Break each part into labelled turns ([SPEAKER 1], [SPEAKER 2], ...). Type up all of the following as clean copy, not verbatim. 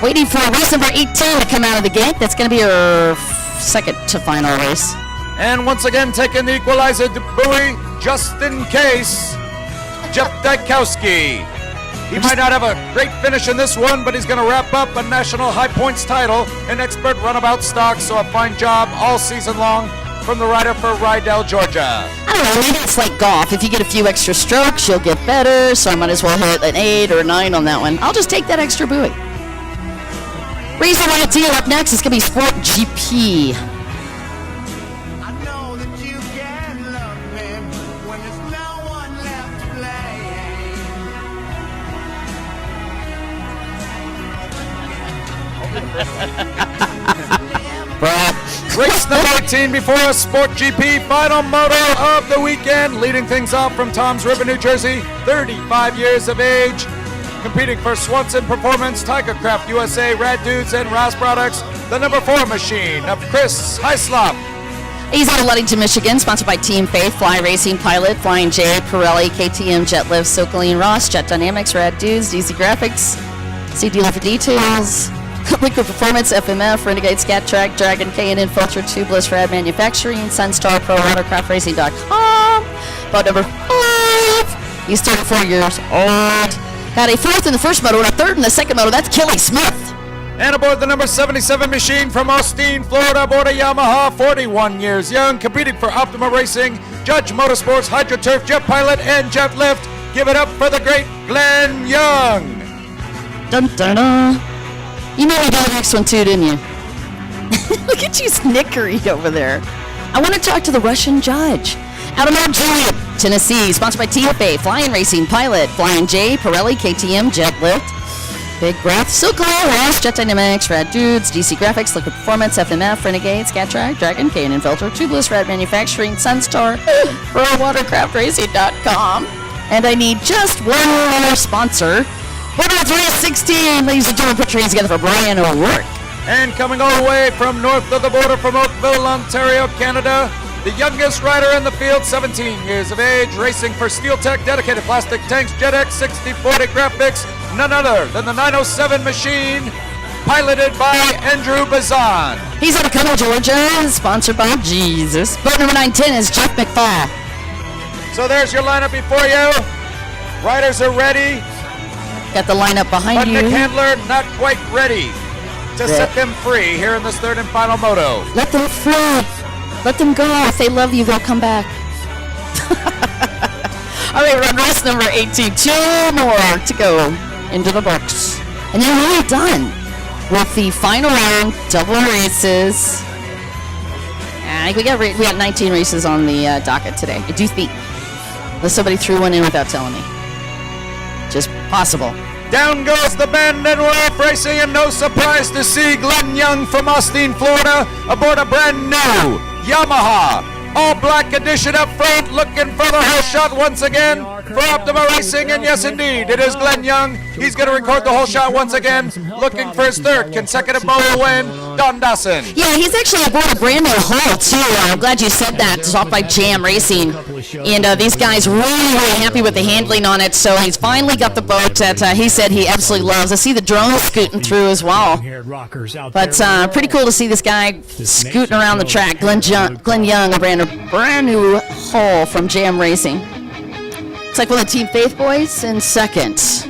[SPEAKER 1] Waiting for race number 18 to come out of the gate. That's going to be our second to final race.
[SPEAKER 2] And once again, taking the equalizer buoy, just in case, Jeff Dykowski. He might not have a great finish in this one, but he's going to wrap up a national high points title in expert runabout stock. So a fine job all season long from the rider for Rydell, Georgia.
[SPEAKER 1] I don't know, maybe it's like golf. If you get a few extra strokes, you'll get better. So I might as well hit an 8 or a 9 on that one. I'll just take that extra buoy. Race number 18 up next is going to be Sport GP.
[SPEAKER 2] Race number 18 before us, Sport GP, final moto of the weekend. Leading things off from Toms River, New Jersey, 35 years of age. Competing for Swanson Performance, Tigercraft USA, Rad Dudes, and Ross Products. The number 4 machine of Chris Heislop.
[SPEAKER 1] He's out of Ludington, Michigan, sponsored by Team Faith, Fly Racing, Pilot, Flying J, Pirelli, KTM, Jetlift, Sokoline, Ross, Jet Dynamics, Rad Dudes, DC Graphics, C Dealer for Details, Liquid Performance, FMF, Renegade, Scat Track, Dragon, K&N Filter, Tubeless, Rad Manufacturing, Sunstar, ProWaterCrossRacing.com. Boat number 5. He's 34 years old. Got a 4th in the first moto and a 3rd in the second moto. That's Kelly Smith.
[SPEAKER 2] And aboard the number 77 machine from Austin, Florida, aboard a Yamaha, 41 years young, competing for Optima Racing, Judge Motorsports, HydroTurf, Jet Pilot, and Jet Lift. Give it up for the great Glenn Young.
[SPEAKER 1] Dun dun dun. You made me do the next one too, didn't you? Look at you snickering over there. I want to talk to the Russian judge. Out of Mount Juliet, Tennessee, sponsored by TFA, Flying Racing, Pilot, Flying J, Pirelli, KTM, Jet Lift, Big Graph, Silkline, Ross, Jet Dynamics, Rad Dudes, DC Graphics, Liquid Performance, FMF, Renegade, Scat Track, Dragon, K&N Filter, Tubeless, Rad Manufacturing, Sunstar, ProWaterCrossRacing.com. And I need just one more sponsor. Winner 316, ladies and gentlemen, put your hands together for Brian O'Rourke.
[SPEAKER 2] And coming all the way from north of the border from Oakville, Ontario, Canada, the youngest rider in the field, 17 years of age, racing for Steel Tech Dedicated Plastic Tanks, JetX 6040 Graphics, none other than the 907 machine, piloted by Andrew Bazan.
[SPEAKER 1] He's out of Cumberland, Georgia, sponsored by Jesus. Boat number 910 is Jeff McFall.
[SPEAKER 2] So there's your lineup before you. Riders are ready.
[SPEAKER 1] Got the lineup behind
[SPEAKER 2] but
[SPEAKER 1] you.
[SPEAKER 2] Nick Handler not quite ready to set them free here in this 3rd and final moto.
[SPEAKER 1] Let them free. Let them go. If they love you, they'll come back. All right, we're on race number 18. 2 more to go into the books. And then we're all done with the final round, double races. I think we got 19 races on the docket today. I do think. Unless somebody threw one in without telling me. Just possible.
[SPEAKER 2] Down goes the bend and we're off racing, and no surprise to see Glenn Young from Austin, Florida, aboard a brand new Yamaha all-black edition up front, looking for the whole shot once again for Optima Racing, and yes indeed, it is Glenn Young. He's going to record the whole shot once again, looking for his 3rd consecutive moto win. Don Dawson.
[SPEAKER 1] Yeah, he's actually aboard a brand new hull too. I'm glad you said that. It's off by Jam Racing, and these guys really happy with the handling on it. So he's finally got the boat that he said he absolutely loves. I see the drone scooting through as well. But pretty cool to see this guy scooting around the track. Glenn Young, a brand new hull from Jam Racing. It's like one of the Team Faith boys in 2nd.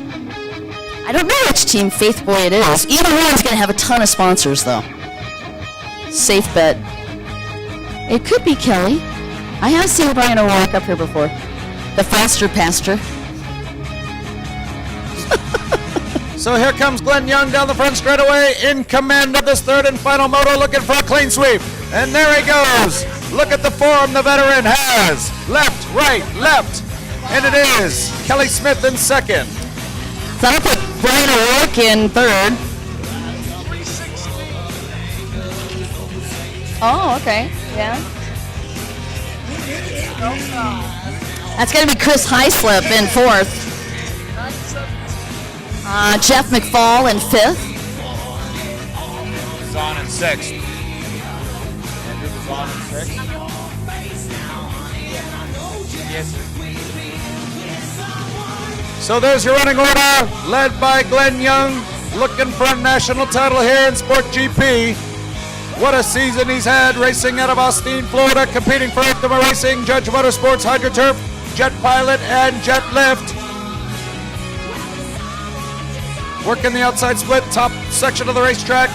[SPEAKER 1] I don't know which Team Faith boy it is. Either one's going to have a ton of sponsors, though. Safe bet. It could be Kelly. I have seen Brian O'Rourke up here before. The faster pastor.
[SPEAKER 2] So here comes Glenn Young down the front straightaway, in command of this 3rd and final moto, looking for a clean sweep. And there he goes. Look at the form the veteran has. Left, right, left. And it is Kelly Smith in 2nd.
[SPEAKER 1] So I'll put Brian O'Rourke in 3rd. Oh, okay. Yeah. That's going to be Chris Heislop in 4th. Jeff McFall in 5th.
[SPEAKER 2] Bazan in 6th. Andrew Bazan in 6th. Yes. So there's your running order, led by Glenn Young, looking for a national title here in Sport GP. What a season he's had racing out of Austin, Florida, competing for Optima Racing, Judge Motorsports, Hydroturf, Jet Pilot, and Jet Lift. Working the outside split, top section of the racetrack.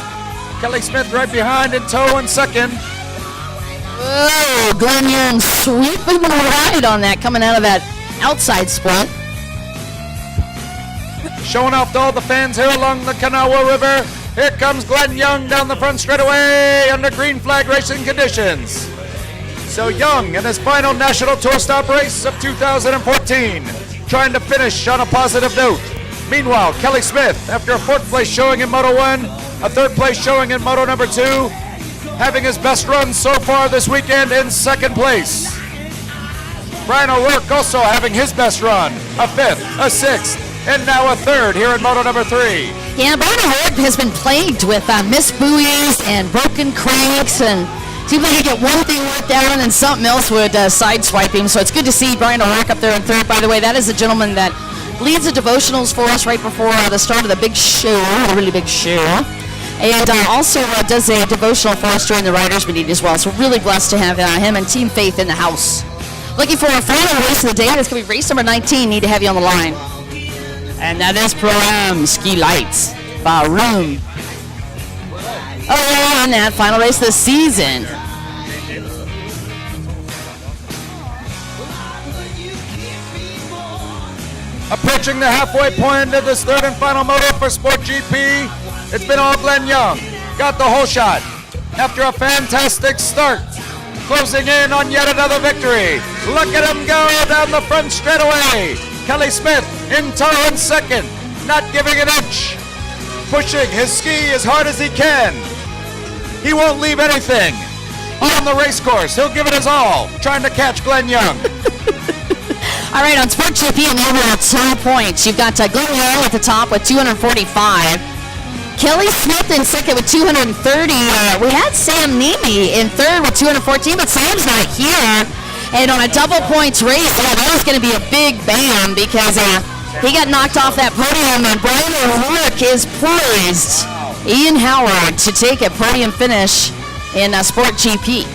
[SPEAKER 2] Kelly Smith right behind in tow in second.
[SPEAKER 1] Oh, Glenn Young sweeping the ride on that, coming out of that outside split.
[SPEAKER 2] Showing off to all the fans here along the Kanawha River. Here comes Glenn Young down the front straightaway under green flag racing conditions. So Young in his final National Tour Stop race of 2014, trying to finish on a positive note. Meanwhile, Kelly Smith, after a fourth place showing in Moto 1, a third place showing in Moto number 2, having his best run so far this weekend in second place. Brian O'Rourke also having his best run, a fifth, a sixth, and now a third here in Moto number 3.
[SPEAKER 1] Yeah, Brian O'Rourke has been plagued with missed buoys and broken cranks, and seems like he get one thing worked out and something else would sideswipe him. So it's good to see Brian O'Rourke up there in third. By the way, that is the gentleman that leads the devotionals for us right before the start of the big show, the really big show. And also does a devotional for us during the Riders Meeting as well. So really blessed to have him and Team Faith in the house. Looking for our final race of the day. It's going to be race number 19. Need to have you on the line. And that is Pro-Am Ski Lights. Baroom. Oh, and that final race of the season.
[SPEAKER 2] Approaching the halfway point of this third and final moto for Sport GP. It's been all Glenn Young. Got the whole shot after a fantastic start. Closing in on yet another victory. Look at him go down the front straightaway. Kelly Smith in tow in second, not giving an inch. Pushing his ski as hard as he can. He won't leave anything on the race course. He'll give it his all, trying to catch Glenn Young.
[SPEAKER 1] All right, on Sport GP and overall total points, you've got Glenn Young at the top with 245. Kelly Smith in second with 230. We had Sam Nemi in third with 214, but Sam's not here. And on a double points race, that was going to be a big bam because he got knocked off that podium, and Brian O'Rourke is poised, Ian Howard, to take a podium finish in Sport GP.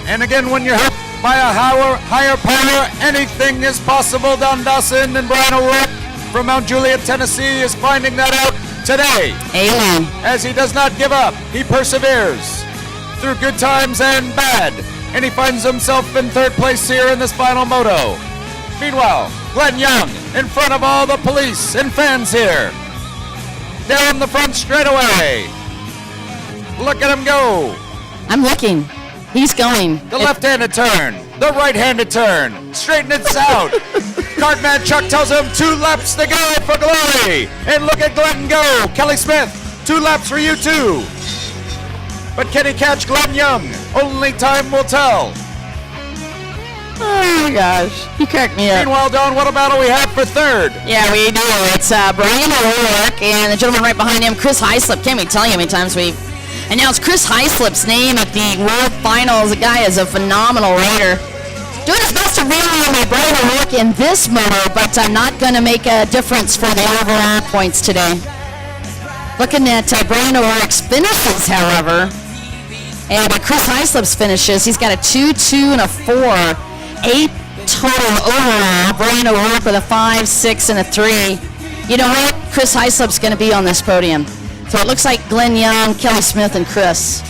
[SPEAKER 2] And again, when you're hurt by a higher power, anything is possible. Don Dawson and Brian O'Rourke from Mount Juliet, Tennessee is finding that out today.
[SPEAKER 1] Amen.
[SPEAKER 2] As he does not give up, he perseveres through good times and bad. And he finds himself in third place here in this final moto. Meanwhile, Glenn Young in front of all the police and fans here. Down the front straightaway. Look at him go.
[SPEAKER 1] I'm looking. He's going.
[SPEAKER 2] The left-handed turn. The right-handed turn. Straighten it out. Cartman Chuck tells him 2 laps to go for glory. And look at Glenn go. Kelly Smith, 2 laps for you too. But can he catch Glenn Young? Only time will tell.
[SPEAKER 1] Oh my gosh, you cracked me up.
[SPEAKER 2] Meanwhile, Don, what battle we have for third?
[SPEAKER 1] Yeah, we do. It's Brian O'Rourke and the gentleman right behind him, Chris Heislip. Can't we tell you how many times we've announced Chris Heislip's name at the World Finals? The guy is a phenomenal rider. Doing his best to rely on Brian O'Rourke in this moto, but not going to make a difference for the overall points today. Looking at Brian O'Rourke's finishes, however, and Chris Heislip's finishes, he's got a 2, 2, and a 4. 8 total overall. Brian O'Rourke with a 5, 6, and a 3. You know what? Chris Heislip's going to be on this podium. So it looks like Glenn Young, Kelly Smith, and Chris.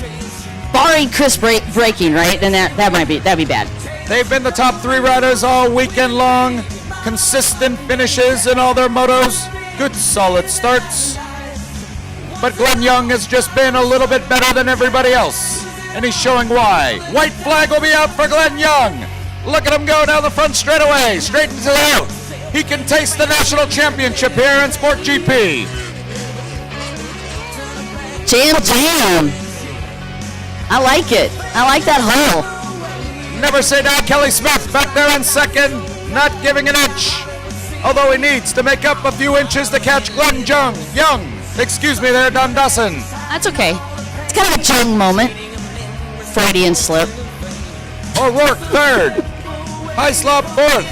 [SPEAKER 1] Barring Chris breaking, right? Then that'd be bad.
[SPEAKER 2] They've been the top 3 riders all weekend long. Consistent finishes in all their motos. Good solid starts. But Glenn Young has just been a little bit better than everybody else. And he's showing why. White flag will be out for Glenn Young. Look at him go down the front straightaway. Straightens it out. He can taste the national championship here in Sport GP.
[SPEAKER 1] Jam. I like it. I like that hole.
[SPEAKER 2] Never say die. Kelly Smith back there in second. Not giving an inch. Although he needs to make up a few inches to catch Glenn Young. Excuse me there, Don Dawson.
[SPEAKER 1] That's okay. It's kind of a Jung moment. Freudian slip.
[SPEAKER 2] O'Rourke third. Heislop fourth.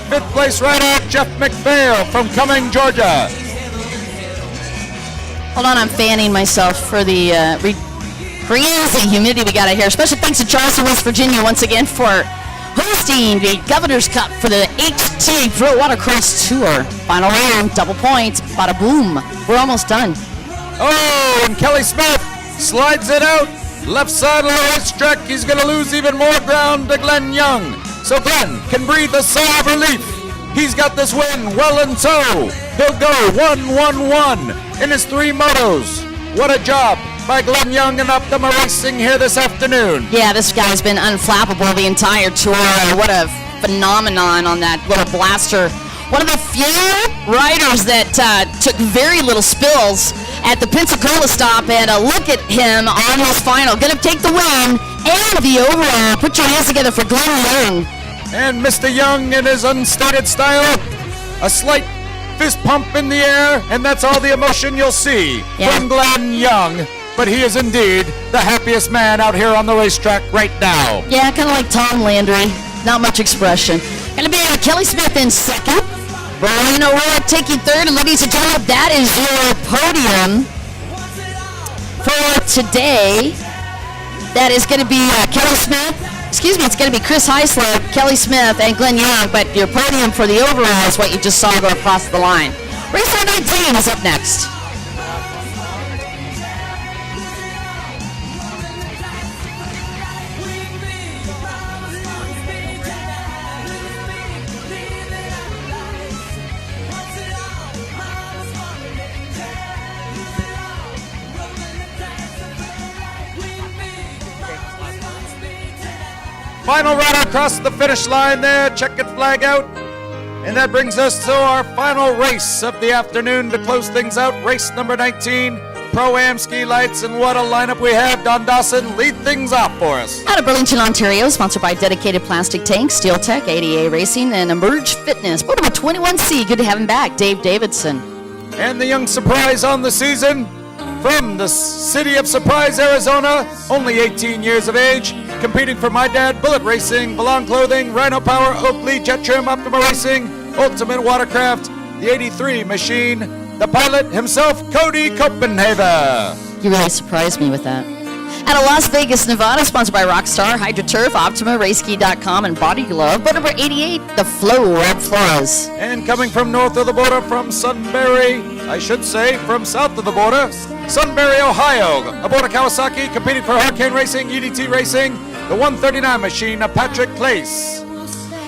[SPEAKER 2] Fifth place rider Jeff McPhail from Cumming, Georgia.
[SPEAKER 1] Hold on, I'm fanning myself for the crazy humidity we got out here. Special thanks to Charleston, West Virginia, once again for hosting the Governor's Cup for the HT ProWaterCross Tour. Final round, double points, bada boom. We're almost done.
[SPEAKER 2] Oh, and Kelly Smith slides it out. Left side of the racetrack, he's going to lose even more ground to Glenn Young. So Glenn can breathe a sigh of relief. He's got this win well in tow. He'll go 1-1-1 in his 3 motos. What a job by Glenn Young and Optima Racing here this afternoon.
[SPEAKER 1] Yeah, this guy's been unflappable the entire tour. What a phenomenon on that little blaster. One of the few riders that took very little spills at the Pensacola stop, and look at him on his final. Gonna take the win and the overall. Put your hands together for Glenn Young.
[SPEAKER 2] And Mr. Young in his unstated style, a slight fist pump in the air, and that's all the emotion you'll see from Glenn Young. But he is indeed the happiest man out here on the racetrack right now.
[SPEAKER 1] Yeah, kind of like Tom Landry. Not much expression. Gonna be Kelly Smith in second. Brian O'Rourke taking third. And ladies and gentlemen, that is your podium for today. That is going to be Kelly Smith. Excuse me, it's going to be Chris Heisler, Kelly Smith, and Glenn Young. But your podium for the overall is what you just saw go across the line. Race 19 is up next.
[SPEAKER 2] Final run across the finish line there. Checkered flag out. And that brings us to our final race of the afternoon to close things out. Race number 19, Pro-Am ski lights. And what a lineup we have. Don Dawson, lead things off for us.
[SPEAKER 1] Out of Burlington, Ontario, sponsored by Dedicated Plastic Tanks, Steel Tech, ADA Racing, and Emerge Fitness. Boat number 21C, good to have him back, Dave Davidson.
[SPEAKER 2] And the young surprise on the season from the city of Surprise, Arizona, only 18 years of age, competing for My Dad, Bullet Racing, Belong Clothing, Rhino Power, Oakley, Jet Trim, Optima Racing, Ultimate Watercraft, the 83 machine, the pilot himself, Cody Copenhaver.
[SPEAKER 1] You really surprised me with that. Out of Las Vegas, Nevada, sponsored by Rockstar, HydroTurf, Optima, RaceSki.com, and Body Glove. Boat number 88, the Flow, Rob Flores.
[SPEAKER 2] And coming from north of the border, from Sunbury, I should say, from south of the border, Sunbury, Ohio, aboard a Kawasaki, competing for Hurricane Racing, EDT Racing, the 139 machine, Patrick Clace.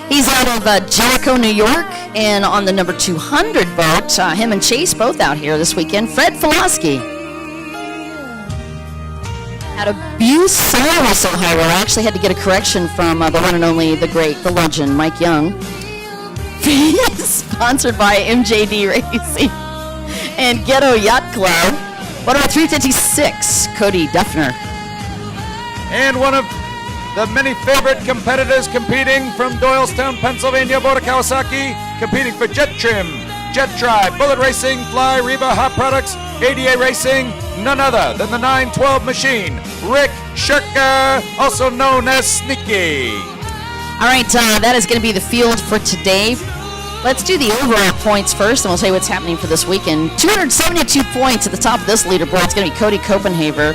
[SPEAKER 1] He's out of Jericho, New York, and on the number 200 boat, him and Chase both out here this weekend, Fred Filosky. Out of Bucyrus, Ohio, I actually had to get a correction from the one and only, the great, the legend, Mike Young. Sponsored by MJD Racing and Ghetto Yacht Club. Boat number 356, Cody Duffner.
[SPEAKER 2] And one of the many favorite competitors competing from Doylestown, Pennsylvania, aboard a Kawasaki, competing for Jet Trim, Jet Tribe, Bullet Racing, Fly, Reba, Hot Products, ADA Racing, none other than the 912 machine, Rick Shirker, also known as Sneaky.
[SPEAKER 1] All right, that is going to be the field for today. Let's do the overall points first, and we'll tell you what's happening for this weekend. 272 points at the top of this leaderboard. It's going to be Cody Copenhaver,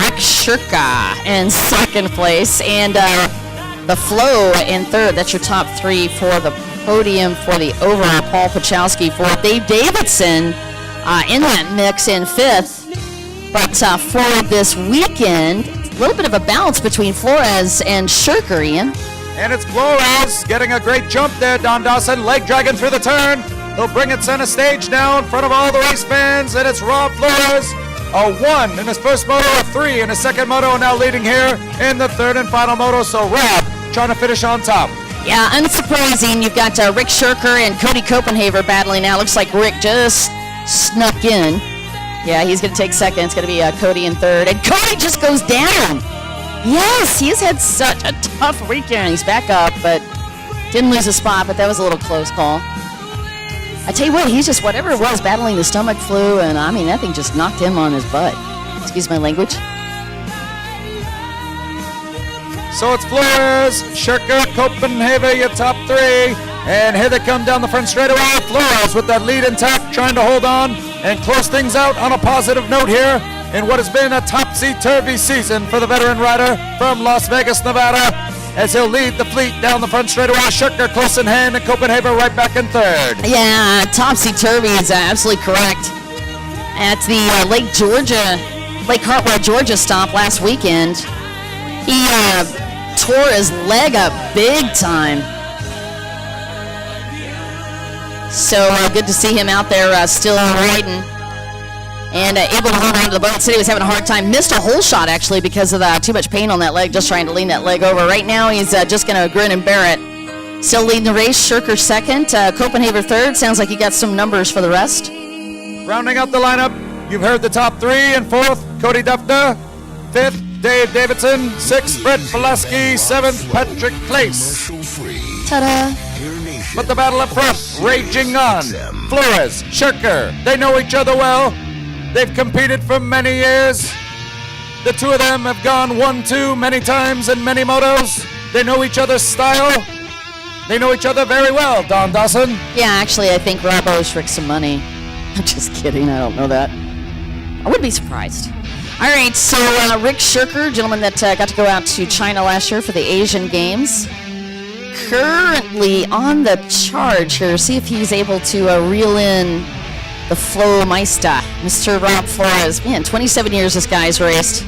[SPEAKER 1] Rick Shirka in second place, and the Flow in third. That's your top three for the podium for the overall. Paul Pachowski for Dave Davidson in that mix in fifth. But for this weekend, a little bit of a balance between Flores and Shirker, Ian.
[SPEAKER 2] And it's Flores getting a great jump there, Don Dawson. Leg dragging through the turn. He'll bring it center stage now in front of all the race fans, and it's Rob Flores. A 1 in his first moto, a 3 in his second moto, and now leading here in the third and final moto. So Rob trying to finish on top.
[SPEAKER 1] Yeah, unsurprising. You've got Rick Shirker and Cody Copenhaver battling now. Looks like Rick just snuck in. Yeah, he's going to take second. It's going to be Cody in third. And Cody just goes down. Yes, he's had such a tough weekend. He's back up, but didn't lose a spot, but that was a little close call. I tell you what, he's just, whatever it was, battling the stomach flu, and I mean, that thing just knocked him on his butt. Excuse my language.
[SPEAKER 2] So it's Flores, Shirker, Copenhaver, your top three. And here they come down the front straightaway. Flores with that lead intact, trying to hold on. and close things out on a positive note here in what has been a topsy-turvy season for the veteran rider from Las Vegas, Nevada, as he'll lead the fleet down the front straightaway. Schurker close in hand, and Copenhagen right back in third.
[SPEAKER 1] Yeah, topsy-turvy is absolutely correct. At the Lake Hartwell, Georgia stop last weekend, he tore his leg up big time. So good to see him out there still riding and able to hold on to the boat. Said he was having a hard time. Missed a whole shot, actually, because of too much pain on that leg, just trying to lean that leg over. Right now, he's just going to grin and bear it. Still leading the race. Schurker second. Copenhagen third. Sounds like he got some numbers for the rest.
[SPEAKER 2] Rounding out the lineup, you've heard the top three. In fourth, Cody Duffner. Fifth, Dave Davidson. Sixth, Brett Pulaski. Seventh, Patrick Place.
[SPEAKER 1] Ta-da.
[SPEAKER 2] But the battle up front, raging on. Flores, Schurker, they know each other well. They've competed for many years. The two of them have gone 1-2 many times in many motos. They know each other's style. They know each other very well, Don Dawson.
[SPEAKER 1] Yeah, actually, I think Rob owes Rick some money. I'm just kidding. I don't know that. I wouldn't be surprised. All right, so Rick Schurker, gentleman that got to go out to China last year for the Asian Games, currently on the charge here. See if he's able to reel in the Flow Meister, Mr. Rob Flores. Man, 27 years this guy's raced.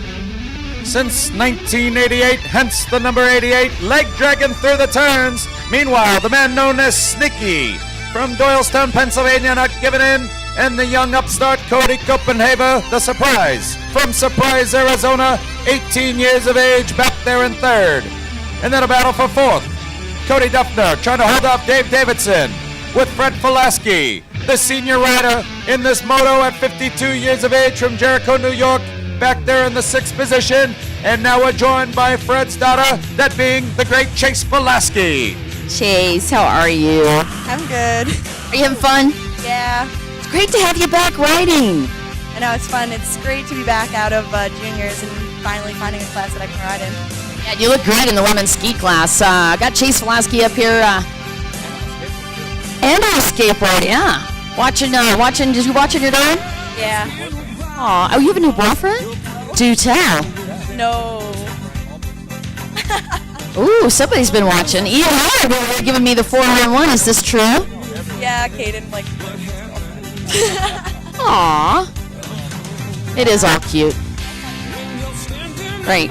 [SPEAKER 2] Since 1988, hence the number 88, leg dragging through the turns. Meanwhile, the man known as Sneaky from Doylestown, Pennsylvania, not giving in. And the young upstart Cody Copenhagen, the surprise. From Surprise, Arizona, 18 years of age, back there in third. And then a battle for fourth. Cody Duffner trying to hold off Dave Davidson with Fred Pulaski, the senior rider in this moto at 52 years of age from Jericho, New York, back there in the sixth position. And now we're joined by Fred's daughter, that being the great Chase Pulaski.
[SPEAKER 1] Chase, how are you?
[SPEAKER 3] I'm good.
[SPEAKER 1] Are you having fun?
[SPEAKER 3] Yeah.
[SPEAKER 1] It's great to have you back riding.
[SPEAKER 3] I know, it's fun. It's great to be back out of juniors and finally finding a class that I can ride in.
[SPEAKER 1] Yeah, you look great in the women's ski class. I got Chase Pulaski up here. And on a skateboard, yeah. Watching, did you watch it your own?
[SPEAKER 3] Yeah.
[SPEAKER 1] Aw, oh, you have a new boyfriend? Do tell.
[SPEAKER 3] No.
[SPEAKER 1] Ooh, somebody's been watching. Ian Howard over here giving me the 411. Is this true?
[SPEAKER 3] Yeah, Caden, like...
[SPEAKER 1] Aw. It is all cute. Great.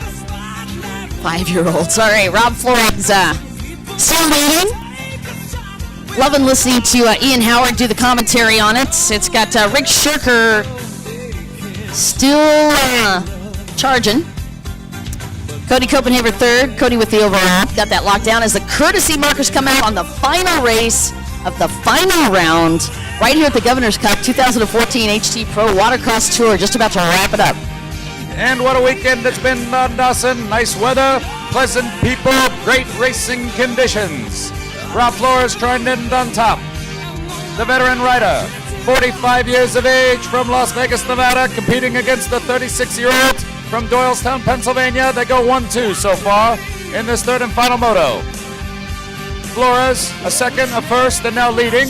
[SPEAKER 1] 5-year-olds. All right, Rob Flores still leading. Loving listening to Ian Howard do the commentary on it. It's got Rick Schurker still charging. Cody Copenhagen third. Cody with the overall. Got that locked down as the courtesy markers come out on the final race of the final round right here at the Governor's Cup 2014 HT ProWaterCross Tour. Just about to wrap it up.
[SPEAKER 2] And what a weekend it's been, Don Dawson. Nice weather, pleasant people, great racing conditions. Rob Flores trying to end on top. The veteran rider, 45 years of age from Las Vegas, Nevada, competing against the 36-year-old from Doylestown, Pennsylvania. They go 1-2 so far in this third and final moto. Flores, a second, a first, and now leading.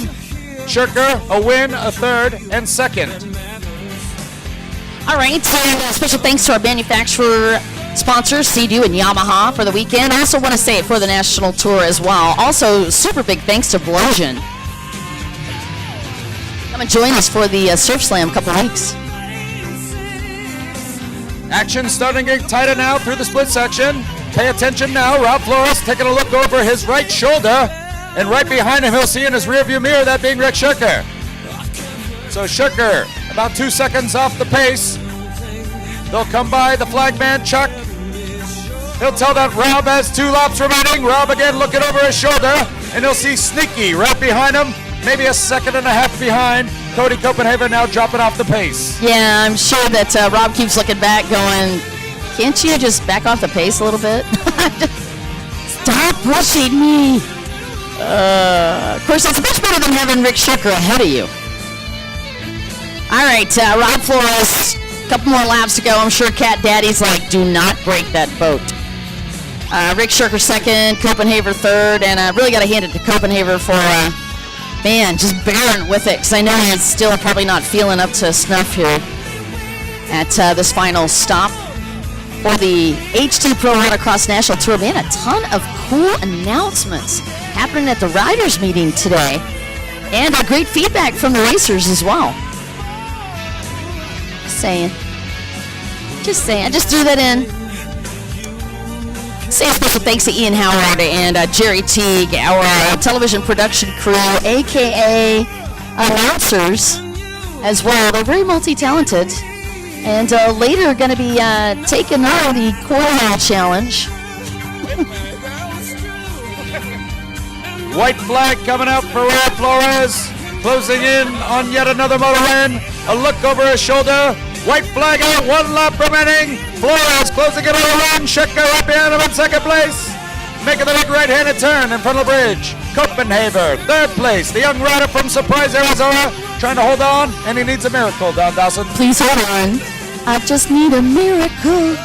[SPEAKER 2] Schurker, a win, a third, and second.
[SPEAKER 1] All right, and special thanks to our manufacturer sponsors, Sea-Doo and Yamaha, for the weekend. I also want to say it for the national tour as well. Also, super big thanks to Blosian. Come and join us for the Surf Slam couple weeks.
[SPEAKER 2] Action starting to get tighter now through the split section. Pay attention now. Rob Flores taking a look over his right shoulder. And right behind him, he'll see in his rearview mirror, that being Rick Schurker. So Schurker, about 2 seconds off the pace. They'll come by the flagman, Chuck. He'll tell that Rob has 2 laps remaining. Rob again looking over his shoulder. And he'll see Sneaky right behind him. Maybe a second and a half behind. Cody Copenhagen now dropping off the pace.
[SPEAKER 1] Yeah, I'm sure that Rob keeps looking back going, can't you just back off the pace a little bit? Stop pushing me. Of course, it's much better than having Rick Schurker ahead of you. All right, Rob Flores, a couple more laps to go. I'm sure Cat Daddy's like, do not break that boat. Rick Schurker second, Copenhagen third, and I really got to hand it to Copenhagen for man, just bearing with it, because I know he's still probably not feeling up to snuff here at this final stop for the HT ProWaterCross National Tour. Man, a ton of cool announcements happening at the riders meeting today, and great feedback from the racers as well. Just saying, I just threw that in. Say a special thanks to Ian Howard and Jerry Teague, our television production crew, aka announcers as well. They're very multi-talented, and later going to be taking on the Coil Challenge.
[SPEAKER 2] White flag coming out for Rob Flores, closing in on yet another moto win. A look over his shoulder. White flag out, 1 lap remaining. Flores closing it on a run. Schechter right behind him in second place. Making the big right-handed turn in front of the bridge. Copenhaver, third place. The young rider from Surprise, Arizona, trying to hold on, and he needs a miracle, Don Dawson.
[SPEAKER 1] Please hold on. I just need a miracle.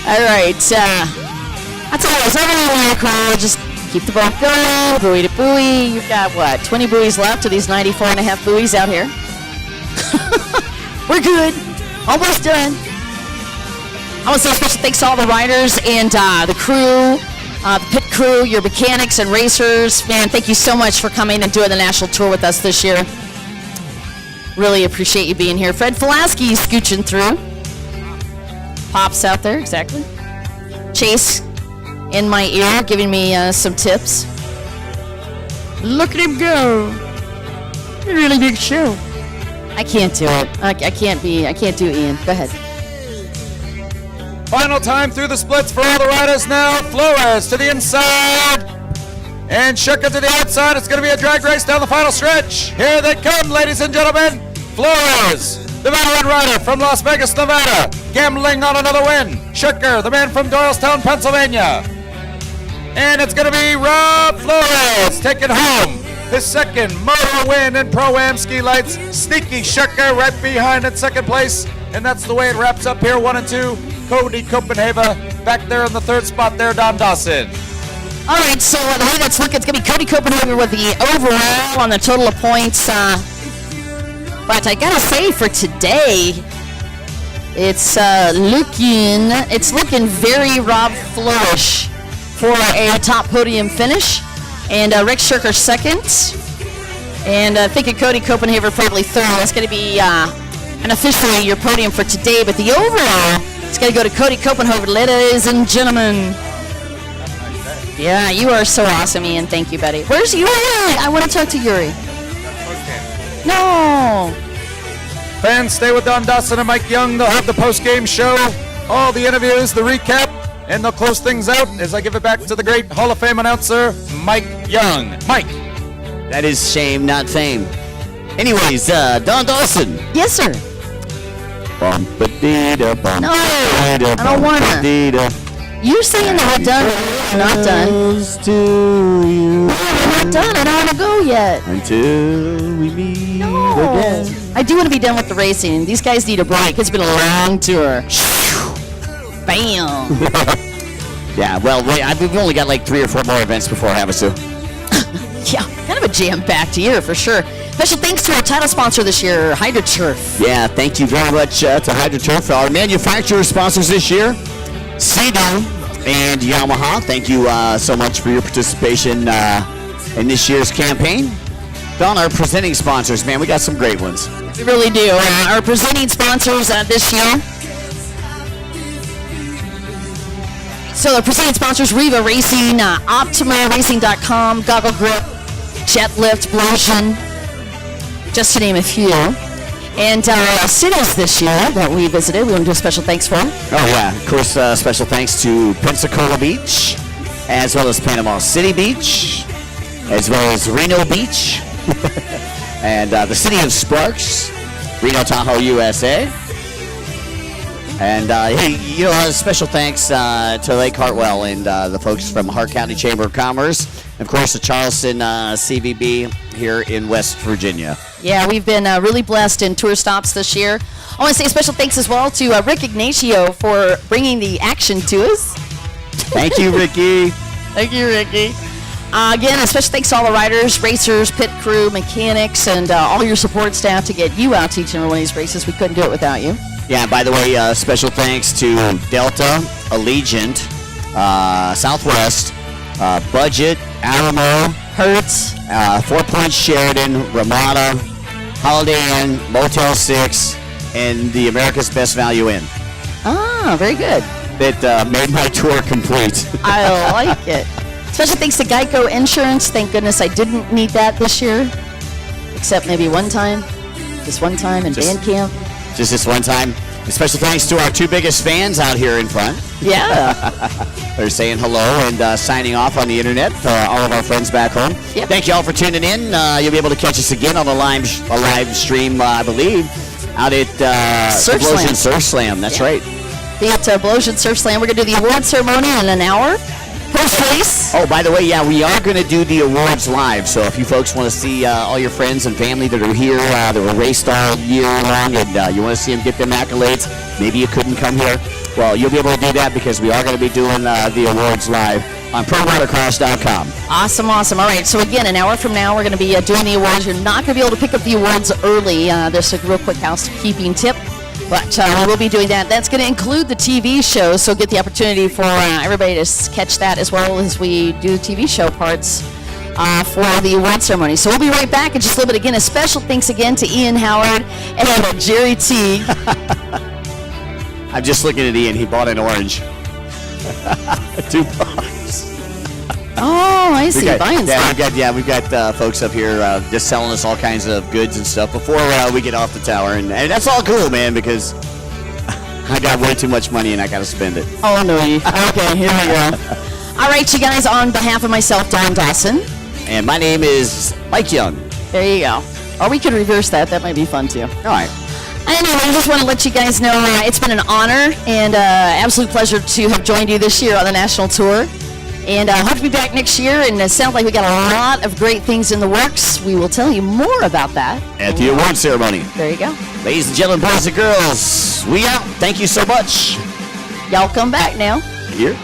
[SPEAKER 1] All right. I tell you, it's not really a miracle. Just keep the boat going, buoy to buoy. You've got, 20 buoys left of these 94.5 buoys out here. We're good. Almost done. I want to say a special thanks to all the riders and the crew, the pit crew, your mechanics and racers. Man, thank you so much for coming and doing the national tour with us this year. Really appreciate you being here. Fred Fulaski scooching through. Pops out there, exactly. Chase in my ear, giving me some tips. Look at him go. A really big show. I can't do it. I can't do Ian. Go ahead.
[SPEAKER 2] Final time through the splits for all the riders now. Flores to the inside. And Schechter to the outside. It's going to be a drag race down the final stretch. Here they come, ladies and gentlemen. Flores, the veteran rider from Las Vegas, Nevada, gambling on another win. Schechter, the man from Doylestown, Pennsylvania. And it's going to be Rob Flores taking home his second moto win in Pro-Am ski lights. Sneaky Schechter right behind in second place. And that's the way it wraps up here, 1 and 2. Cody Copenhaver back there in the third spot there, Don Dawson.
[SPEAKER 1] All right, so the way that's looking, it's going to be Cody Copenhaver with the overall on the total of points. But I got to say, for today, it's looking very Rob Flourish for a top podium finish. And Rick Shirker second. And I think Cody Copenhaver probably third. That's going to be unofficially your podium for today. But the overall, it's going to go to Cody Copenhaver, ladies and gentlemen. Yeah, you are so awesome, Ian. Thank you, buddy. Where's Yuri? I want to talk to Yuri. No.
[SPEAKER 2] Fans, stay with Don Dawson and Mike Young. They'll have the post-game show, all the interviews, the recap, and they'll close things out as I give it back to the great Hall of Fame announcer, Mike Young. Mike.
[SPEAKER 4] That is shame, not fame. Anyways, Don Dawson.
[SPEAKER 1] Yes, sir. No, I don't want to. You're saying that we're done. We're not done. We're not done. I don't want to go yet.
[SPEAKER 4] Until we meet again.
[SPEAKER 1] I do want to be done with the racing. These guys need a break. It's been a long tour. Bam.
[SPEAKER 4] Yeah, well, we've only got like 3 or 4 more events before Havasu.
[SPEAKER 1] Yeah, kind of a jam-packed year for sure. Special thanks to our title sponsor this year, HydroTurf.
[SPEAKER 4] Yeah, thank you very much to HydroTurf, our manufacturer sponsors this year, Sea-Doo and Yamaha. Thank you so much for your participation in this year's campaign. Don, our presenting sponsors, man, we got some great ones.
[SPEAKER 1] We really do. Our presenting sponsors this year. So the presenting sponsors, Riva Racing, OptimaRacing.com, Goggle Grip, Jet Lift, Bloshin, just to name a few. And our cities this year that we visited, we want to do a special thanks for.
[SPEAKER 4] Oh, yeah. Of course, special thanks to Pensacola Beach, as well as Panama City Beach, as well as Reno Beach, and the city of Sparks, Reno Tahoe, USA. And, hey, you know, special thanks to Lake Hartwell and the folks from Hart County Chamber of Commerce. And, of course, the Charleston CVB here in West Virginia.
[SPEAKER 1] Yeah, we've been really blessed in tour stops this year. I want to say a special thanks as well to Rick Ignacio for bringing the action to us.
[SPEAKER 4] Thank you, Ricky.
[SPEAKER 1] Thank you, Ricky. Again, a special thanks to all the riders, racers, pit crew, mechanics, and all your support staff to get you out to each and every one of these races. We couldn't do it without you.
[SPEAKER 4] Yeah, by the way, special thanks to Delta, Allegiant, Southwest, Budget, Alamo,
[SPEAKER 1] Hertz.
[SPEAKER 4] 4 Points Sheridan, Ramada, Holiday Inn, Motel 6, and the America's Best Value Inn.
[SPEAKER 1] Ah, very good.
[SPEAKER 4] That made my tour complete.
[SPEAKER 1] I like it. Special thanks to Geico Insurance. Thank goodness I didn't need that this year, except maybe one time. This one time in band camp.
[SPEAKER 4] Just this one time. And special thanks to our 2 biggest fans out here in front.
[SPEAKER 1] Yeah.
[SPEAKER 4] They're saying hello and signing off on the internet. All of our friends back home.
[SPEAKER 1] Yep.
[SPEAKER 4] Thank you all for tuning in. You'll be able to catch us again on a live stream, I believe, out at Explosion Surf Slam. That's right.
[SPEAKER 1] Be at Explosion Surf Slam. We're going to do the award ceremony in an hour. Post-race.
[SPEAKER 4] Oh, by the way, yeah, we are going to do the awards live. So if you folks want to see all your friends and family that are here, that were raced all year long, and you want to see them get them accolades, maybe you couldn't come here. Well, you'll be able to do that because we are going to be doing the awards live on ProWaterCross.com.
[SPEAKER 1] Awesome, awesome. All right, so again, an hour from now, we're going to be doing the awards. You're not going to be able to pick up the awards early. There's a real quick housekeeping tip. But we will be doing that. That's going to include the TV show, so get the opportunity for everybody to catch that as well as we do TV show parts for the award ceremony. So we'll be right back in just a little bit. Again, a special thanks again to Ian Howard and Jerry T.
[SPEAKER 4] I'm just looking at Ian. He bought an orange. $2.
[SPEAKER 1] Oh, I see. Buying stuff.
[SPEAKER 4] We've got folks up here just selling us all kinds of goods and stuff before we get off the tower, and that's all cool, man, because I got way too much money and I got to spend it.
[SPEAKER 1] Oh no! Okay, here we go. All right, you guys. On behalf of myself, Don Dawson,
[SPEAKER 4] and my name is Mike Young.
[SPEAKER 1] There you go. Or we could reverse that. That might be fun too.
[SPEAKER 4] All right.
[SPEAKER 1] Anyway, I just want to let you guys know it's been an honor and absolute pleasure to have joined you this year on the national tour. And I hope to be back next year, and it sounds like we got a lot of great things in the works. We will tell you more about that
[SPEAKER 4] at the award ceremony.
[SPEAKER 1] There you go.
[SPEAKER 4] Ladies and gentlemen, boys and girls, we out. Thank you so much.
[SPEAKER 1] Y'all come back now.
[SPEAKER 4] Here.